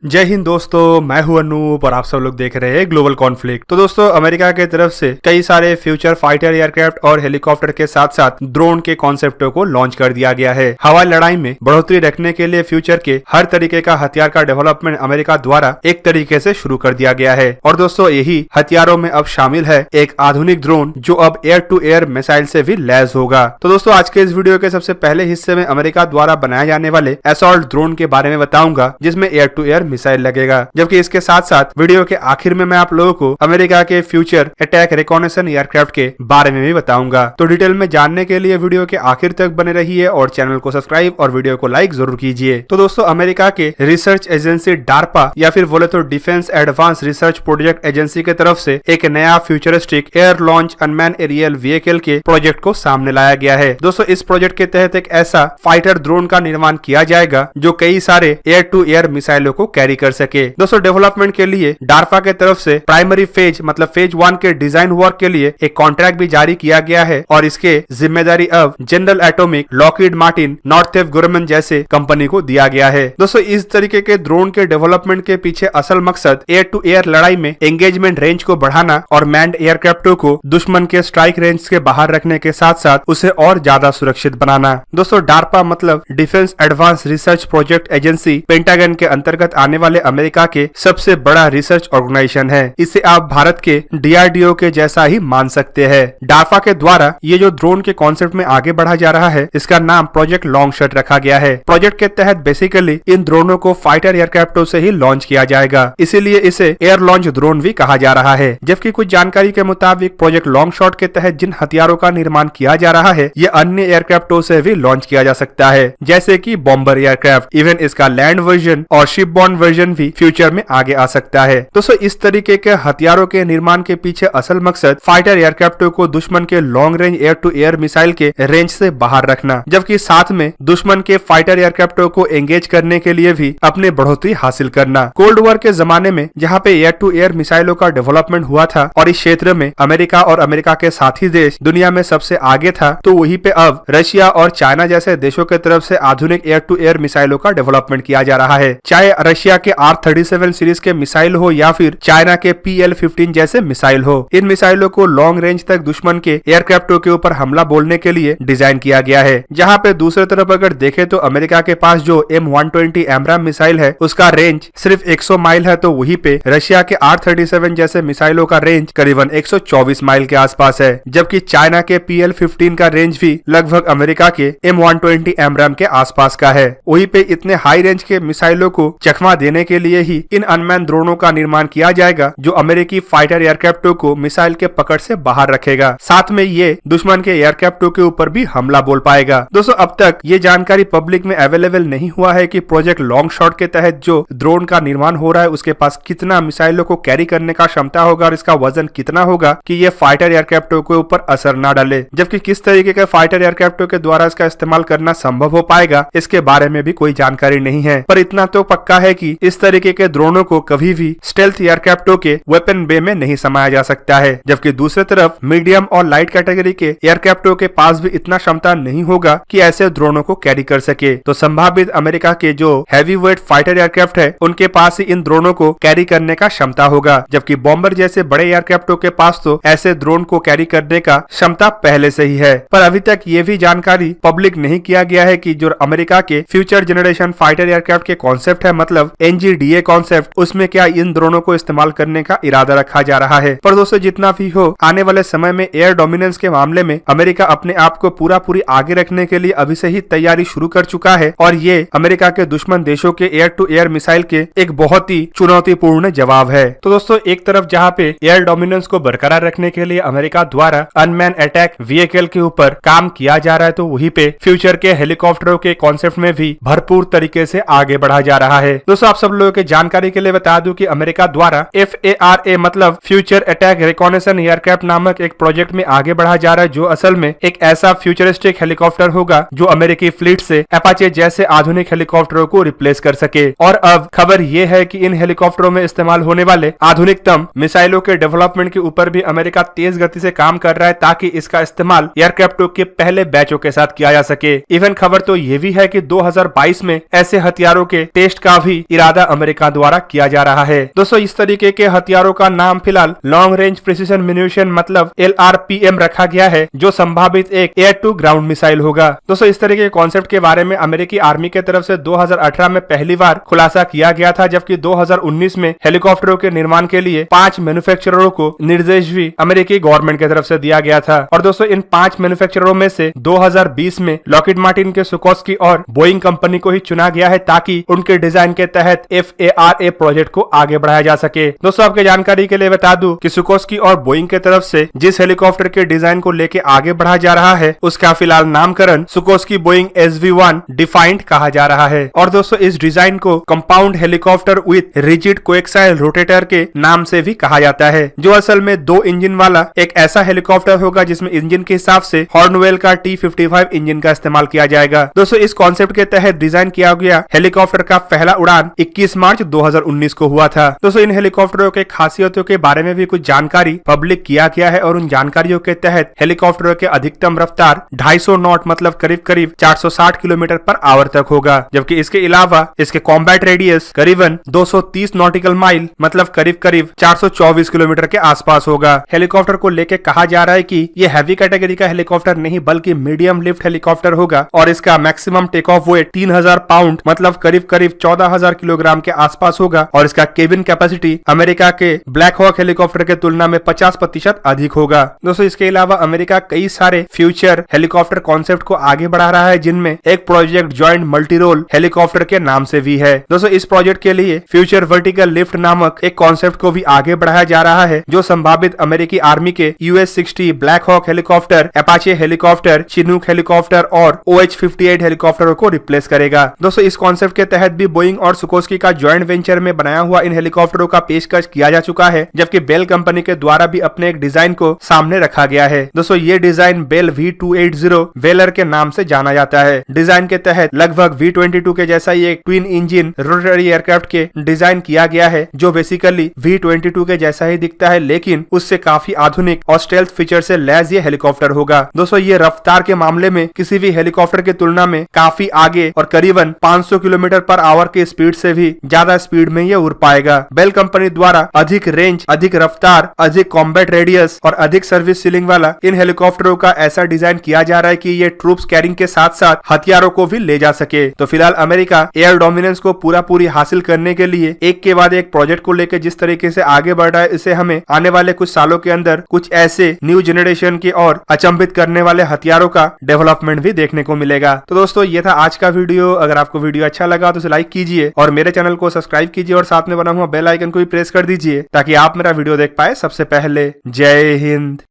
जय हिंद दोस्तों, मैं हूं अनूप और आप सब लोग देख रहे हैं ग्लोबल कॉन्फ्लिक्ट। तो दोस्तों, अमेरिका की तरफ से कई सारे फ्यूचर फाइटर एयरक्राफ्ट और हेलीकॉप्टर के साथ साथ ड्रोन के कॉन्सेप्टों को लॉन्च कर दिया गया है। हवाई लड़ाई में बढ़ोतरी रखने के लिए फ्यूचर के हर तरीके का हथियार का डेवलपमेंट अमेरिका द्वारा एक तरीके से शुरू कर दिया गया है। और दोस्तों, यही हथियारों में अब शामिल है एक आधुनिक ड्रोन जो अब एयर टू एयर मिसाइल से भी लैस होगा। तो दोस्तों, आज के इस वीडियो के सबसे पहले हिस्से में अमेरिका द्वारा बनाए जाने वाले असॉल्ट ड्रोन के बारे में बताऊंगा, जिसमें एयर टू एयर मिसाइल लगेगा। जबकि इसके साथ साथ वीडियो के आखिर में मैं आप लोगों को अमेरिका के फ्यूचर अटैक रिकॉनेसेंस एयरक्राफ्ट के बारे में भी बताऊंगा। तो डिटेल में जानने के लिए वीडियो के आखिर तक बने रहिए और चैनल को सब्सक्राइब और वीडियो को लाइक जरूर कीजिए। तो दोस्तों, अमेरिका के रिसर्च एजेंसी डार्पा या फिर बोले तो defence advanced research project agency की तरफ से एक नया futuristic air launch unmanned aerial vehicle के प्रोजेक्ट को सामने लाया गया है। दोस्तों, इस प्रोजेक्ट के तहत एक ऐसा फाइटर ड्रोन का निर्माण किया जाएगा जो कई सारे एयर टू एयर मिसाइलों को कैरी कर सके। दोस्तों, डेवलपमेंट के लिए डार्पा के तरफ से प्राइमरी फेज मतलब फेज 1 के डिजाइन वर्क के लिए एक कॉन्ट्रैक्ट भी जारी किया गया है और इसके जिम्मेदारी अब general atomic, Lockheed Martin, नॉर्थेप Grumman जैसे कंपनी को दिया गया है। दोस्तों, इस तरीके के ड्रोन के डेवलपमेंट के पीछे असल मकसद एयर टू एयर लड़ाई में एंगेजमेंट रेंज को बढ़ाना और मैन्ड एयरक्राफ्टों को दुश्मन के स्ट्राइक रेंज के बाहर रखने के साथ साथ उसे और ज्यादा सुरक्षित बनाना। दोस्तों, डार्पा मतलब defence advanced research project agency pentagon के अंतर्गत आने वाले अमेरिका के सबसे बड़ा रिसर्च ऑर्गेनाइजेशन है। इसे आप भारत के डीआरडीओ के जैसा ही मान सकते हैं। डार्पा के द्वारा ये जो ड्रोन के कॉन्सेप्ट में आगे बढ़ा जा रहा है, इसका नाम प्रोजेक्ट लॉन्ग शॉट रखा गया है। प्रोजेक्ट के तहत बेसिकली इन ड्रोनों को फाइटर एयरक्राफ्टों से ही लॉन्च किया जाएगा, इसीलिए इसे एयर लॉन्च ड्रोन भी कहा जा रहा है। जबकि कुछ जानकारी के मुताबिक प्रोजेक्ट लॉन्ग शॉट के तहत जिन हथियारों का निर्माण किया जा रहा है, ये अन्य एयरक्राफ्टों से भी लॉन्च किया जा सकता है, जैसे कि बॉम्बर एयरक्राफ्ट। इवन इसका लैंड वर्जन और शिप बॉर्न वर्जन भी फ्यूचर में आगे आ सकता है। दोस्तों, इस तरीके के हथियारों के निर्माण के पीछे असल मकसद फाइटर एयरक्राफ्टों को दुश्मन के long range air to air missile के रेंज से बाहर रखना, जबकि साथ में दुश्मन के फाइटर एयरक्राफ्टों को एंगेज करने के लिए भी अपने बढ़ोतरी हासिल करना। कोल्ड वॉर के जमाने में जहाँ पे एयर टू एयर मिसाइलों का डेवलपमेंट हुआ था और इस क्षेत्र में अमेरिका और अमेरिका के साथी देश दुनिया में सबसे आगे था, तो वहीं पे अब रशिया और चाइना जैसे देशों की तरफ से आधुनिक एयर टू एयर मिसाइलों का डेवलपमेंट किया जा रहा है। चाहे रशिया के R-37 सीरीज के मिसाइल हो या फिर चाइना के PL-15 जैसे मिसाइल हो, इन मिसाइलों को लॉन्ग रेंज तक दुश्मन के एयरक्राफ्टों के ऊपर हमला बोलने के लिए डिजाइन किया गया है। जहां पे दूसरी तरफ अगर देखें तो अमेरिका के पास जो M120 एमराम मिसाइल है, उसका रेंज सिर्फ 100 माइल है, तो वहीं पे रशिया के R-37 जैसे मिसाइलों का रेंज करीबन 124 माइल के आसपास है। जबकि चाइना के PL-15 का रेंज भी लगभग अमेरिका के M120 एमराम के आसपास का है। वहीं पे इतने हाई रेंज के मिसाइलों को चकमा देने के लिए ही इन अनमैन ड्रोनों का निर्माण किया जाएगा, जो अमेरिकी फाइटर एयरक्राफ्टों को मिसाइल के पकड़ से बाहर रखेगा। साथ में ये दुश्मन के एयरक्राफ्टों के ऊपर भी हमला बोल पाएगा। दोस्तों, अब तक ये जानकारी पब्लिक में अवेलेबल नहीं हुआ है कि प्रोजेक्ट लॉन्ग शॉट के तहत जो ड्रोन का निर्माण हो रहा है, उसके पास कितना मिसाइलों को कैरी करने का क्षमता होगा और इसका वजन कितना होगा कि ये फाइटर एयरक्राफ्टों के ऊपर असर न डाले। जबकि किस तरीके के फाइटर एयरक्राफ्टों के द्वारा इसका इस्तेमाल करना संभव हो पाएगा, इसके बारे में भी कोई जानकारी नहीं है। पर इतना तो पक्का है कि इस तरीके के ड्रोनों को कभी भी स्टेल्थ एयरक्राफ्टों के वेपन बे में नहीं समाया जा सकता है। जबकि दूसरी तरफ मीडियम और लाइट कैटेगरी के एयरक्राफ्टों के पास भी इतना क्षमता नहीं होगा कि ऐसे ड्रोनों को कैरी कर सके। तो संभावित अमेरिका के जो हैवी वेट फाइटर एयरक्राफ्ट है, उनके पास ही इन ड्रोनों को कैरी करने का क्षमता होगा। जबकि बॉम्बर जैसे बड़े एयरक्राफ्टों के पास तो ऐसे ड्रोन को कैरी करने का क्षमता पहले से ही है। पर अभी तक ये भी जानकारी पब्लिक नहीं किया गया है कि जो अमेरिका के फ्यूचर जनरेशन फाइटर एयरक्राफ्ट के कॉन्सेप्ट है, मतलब NGDA कॉन्सेप्ट, उसमें क्या इन ड्रोनों को इस्तेमाल करने का इरादा रखा जा रहा है। पर दोस्तों, जितना भी हो, आने वाले समय में एयर डोमिनेंस के मामले में अमेरिका अपने आप को पूरी आगे रखने के लिए अभी से ही तैयारी शुरू कर चुका है और ये अमेरिका के दुश्मन देशों के एयर टू एयर मिसाइल के एक बहुत ही चुनौतीपूर्ण जवाब है। तो दोस्तों, एक तरफ जहाँ पे एयर डोमिनेंस को बरकरार रखने के लिए अमेरिका द्वारा अनमैन अटैक व्हीकल के ऊपर काम किया जा रहा है, तो वहीं पे फ्यूचर के हेलीकॉप्टरों के कॉन्सेप्ट में भी भरपूर तरीके से आगे बढ़ा जा रहा है। दोस्तों, आप सब लोगों के जानकारी के लिए बता दूं कि अमेरिका द्वारा FARA मतलब फ्यूचर अटैक रिकॉनेसेंस एयरक्राफ्ट नामक एक प्रोजेक्ट में आगे बढ़ा जा रहा है, जो असल में एक ऐसा फ्यूचरिस्टिक हेलीकॉप्टर होगा जो अमेरिकी फ्लीट से अपाचे जैसे आधुनिक हेलीकॉप्टरों को रिप्लेस कर सके। और अब खबर ये है कि इन हेलीकॉप्टरों में इस्तेमाल होने वाले आधुनिकतम मिसाइलों के डेवलपमेंट के ऊपर भी अमेरिका तेज गति से काम कर रहा है, ताकि इसका इस्तेमाल एयरक्राफ्टों के पहले बैचों के साथ किया जा सके। इवन खबर तो ये भी है कि 2022 में ऐसे हथियारों के टेस्ट का भी इरादा अमेरिका द्वारा किया जा रहा है। दोस्तों इस तरीके के हथियारों का नाम फिलहाल लॉन्ग रेंज प्रिसिशन म्यूनिशन मतलब LRPM रखा गया है, जो संभावित एक एयर टू ग्राउंड मिसाइल होगा। दोस्तों इस तरीके के कॉन्सेप्ट के बारे में अमेरिकी आर्मी के तरफ से 2018 में पहली बार खुलासा किया गया था, जबकि 2019 में हेलीकॉप्टरों के निर्माण के लिए 5 मैन्युफैक्चररों को निर्देश भी अमेरिकी गवर्नमेंट की तरफ से दिया गया था। और दोस्तों इन 5 मैन्युफैक्चररों में से 2020 में लॉकहीड मार्टिन के सुकोस्की और बोइंग कंपनी को ही चुना गया है, ताकि उनके डिजाइन के तहत FARA प्रोजेक्ट को आगे बढ़ाया जा सके। दोस्तों आपके जानकारी के लिए बता दूं कि सुकोस्की और बोइंग के तरफ से जिस हेलीकॉप्टर के डिजाइन को लेके आगे बढ़ा जा रहा है, उसका फिलहाल नामकरण सुकोस्की बोइंग SV-1 डिफाइंड कहा जा रहा है। और दोस्तों इस डिजाइन को compound helicopter with rigid coaxial rotator के नाम से भी कहा जाता है, जो असल में 2 इंजन वाला एक ऐसा हेलीकॉप्टर होगा जिसमें इंजन के हिसाब से हॉर्नवेल का T55 इंजन का इस्तेमाल किया जाएगा। दोस्तों इस कॉन्सेप्ट के तहत डिजाइन किया गया हेलीकॉप्टर का पहला उड़ान 21 मार्च 2019 को हुआ था। दोस्तों इन हेलीकॉप्टरों के खासियतों के बारे में भी कुछ जानकारी पब्लिक किया गया है, और उन जानकारियों के तहत हेलीकॉप्टरों के अधिकतम रफ्तार 250 नॉट मतलब करीब करीब 460 किलोमीटर पर आवर तक होगा, जबकि इसके अलावा इसके कॉम्बैट रेडियस करीबन 230 नॉटिकल माइल मतलब करीब करीब 424 किलोमीटर के आसपास होगा। हेलीकॉप्टर को लेके कहा जा रहा है कि ये हैवी कैटेगरी का हेलीकॉप्टर नहीं बल्कि मीडियम लिफ्ट हेलीकॉप्टर होगा, और इसका maximum take off weight 3000 pound मतलब करीब करीब 14000 किलोग्राम के आसपास होगा, और इसका केबिन कैपेसिटी अमेरिका के ब्लैक हॉक हेलीकॉप्टर के तुलना में 50% अधिक होगा। दोस्तों इसके अलावा अमेरिका कई सारे फ्यूचर हेलीकॉप्टर कॉन्सेप्ट को आगे बढ़ा रहा है, जिनमें एक project joint multi role helicopter के नाम से भी है। दोस्तों इस प्रोजेक्ट के लिए फ्यूचर वर्टिकल लिफ्ट नामक एक कॉन्सेप्ट को भी आगे बढ़ाया जा रहा है, जो संभावित अमेरिकी आर्मी के US-60 Black Hawk helicopter, Apache helicopter, Chinook helicopter और OH-58 हेलीकॉप्टरों को रिप्लेस करेगा। दोस्तों इस कॉन्सेप्ट के तहत भी बोइंग और सुकोस्की का ज्वाइंट वेंचर में बनाया हुआ इन हेलीकॉप्टरों का पेशकश किया जा चुका है, जबकि बेल कंपनी के द्वारा भी अपने एक डिजाइन को सामने रखा गया है। दोस्तों ये डिजाइन बेल V280 वेलर के नाम से जाना जाता है। डिजाइन के तहत लगभग V22 के जैसा ही एक ट्विन इंजन रोटरी एयरक्राफ्ट के डिजाइन किया गया है, जो बेसिकली V22 के जैसा ही दिखता है, लेकिन उससे काफी आधुनिक और स्टेल्थ फीचर से लैस ये हेलीकॉप्टर होगा। दोस्तों ये रफ्तार के मामले में किसी भी हेलीकॉप्टर की तुलना में काफी आगे और करीबन 500 किलोमीटर पर आवर की स्पीड से भी ज्यादा स्पीड में ये उड़ पाएगा। बेल कंपनी द्वारा अधिक रेंज, अधिक रफ्तार, अधिक कॉम्बैट रेडियस और अधिक सर्विस सीलिंग वाला इन हेलीकॉप्टरों का ऐसा डिजाइन किया जा रहा है कि ये ट्रूप्स कैरिंग के साथ साथ हथियारों को भी ले जा सके। तो फिलहाल अमेरिका एयर डोमिनेंस को पूरी हासिल करने के लिए एक के बाद एक प्रोजेक्ट को लेकर जिस तरीके से आगे बढ़ रहा है, इसे हमें आने वाले कुछ सालों के अंदर कुछ ऐसे न्यू जनरेशन के और अचंभित करने वाले हथियारों का डेवलपमेंट भी देखने को मिलेगा। तो दोस्तों ये था आज का वीडियो। अगर आपको वीडियो अच्छा लगा तो उसे लाइक कीजिए और मेरे चैनल को सब्सक्राइब कीजिए और साथ में बना हुआ बेल आइकन को भी प्रेस कर दीजिए, ताकि आप मेरा वीडियो देख पाए सबसे पहले। जय हिंद।